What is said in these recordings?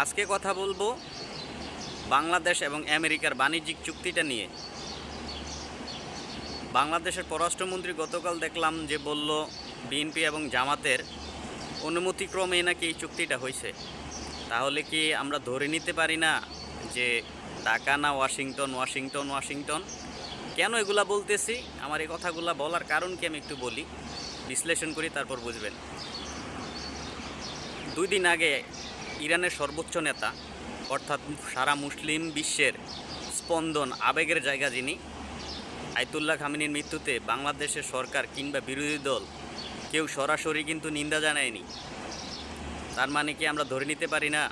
আজকে কথা বলবো বাংলাদেশ এবং আমেরিকার বাণিজ্যিক চুক্তিটা নিয়ে। বাংলাদেশের পররাষ্ট্রমন্ত্রী গতকাল দেখলাম যে বলল বিএনপি এবং জামাতের অনুমতিক্রমে নাকি এই চুক্তিটা হয়েছে। তাহলে কি আমরা ধরে নিতে পারি না যে ঢাকা না ওয়াশিংটন, ওয়াশিংটন ওয়াশিংটন? কেন এগুলা বলতেছি, আমার এই কথাগুলা বলার কারণ কি আমি একটু বলি, বিশ্লেষণ করি, তারপর বুঝবেন। 2 দিন আগে ইরানের সর্বোচ্চ নেতা, অর্থাৎ সারা মুসলিম বিশ্বের স্পন্দন, আবেগের জায়গা যিনি, আয়াতুল্লাহ খামেনির মৃত্যুতে বাংলাদেশের সরকার কিংবা বিরোধী দল কেউ সরাসরি কিন্তু নিন্দা জানায়নি। তার মানে কি আমরা ধরে নিতে পারি না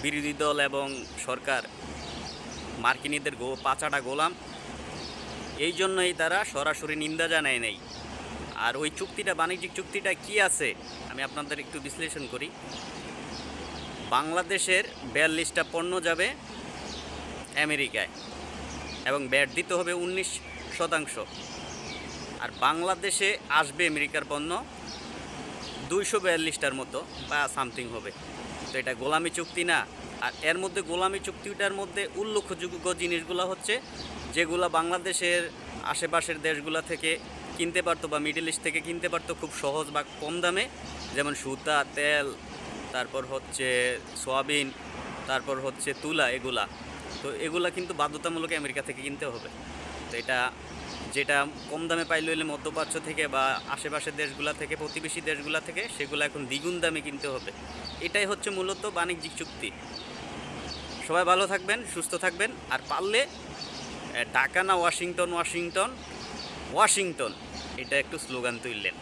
বিরোধী দল এবং সরকার মার্কিনীদের পাচাটা গোলাম? এই জন্যই তারা সরাসরি নিন্দা জানায় নাই। আর ওই চুক্তিটা, বাণিজ্যিক চুক্তিটা কি আছে আমি আপনাদের একটু বিশ্লেষণ করি। বাংলাদেশের 42টা পণ্য যাবে আমেরিকায় এবং ব্যাট দিতে হবে 19%। আর বাংলাদেশে আসবে আমেরিকার পণ্য 242টার মতো বা সামথিং হবে। তো এটা গোলামি চুক্তি না? আর এর মধ্যে গোলামি চুক্তিটার মধ্যে উল্লেখযোগ্য জিনিসগুলো হচ্ছে যেগুলো বাংলাদেশের আশেপাশের দেশগুলো থেকে কিনতে পারতো বা মিডল ইস্ট থেকে কিনতে পারতো খুব সহজ বা কম দামে, যেমন সুতা, তেল, তারপর হচ্ছে সয়াবিন, তারপর হচ্ছে তুলা, এগুলা। তো এগুলা কিন্তু বাধ্যতামূলক আমেরিকা থেকে কিনতে হবে। তো এটা যেটা কম দামে পাইলে হলে মধ্যপ্রাচ্য থেকে বা আশেপাশের দেশগুলা থেকে, প্রতিবেশী দেশগুলা থেকে, সেগুলো এখন দ্বিগুণ দামে কিনতে হবে। এটাই হচ্ছে মূলত বাণিজ্যিক চুক্তি। সবাই ভালো থাকবেন, সুস্থ থাকবেন। আর পারলে ঢাকা না ওয়াশিংটন, ওয়াশিংটন ওয়াশিংটন, এটা একটু স্লোগান তুললেন।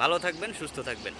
ভালো থাকবেন, সুস্থ থাকবেন।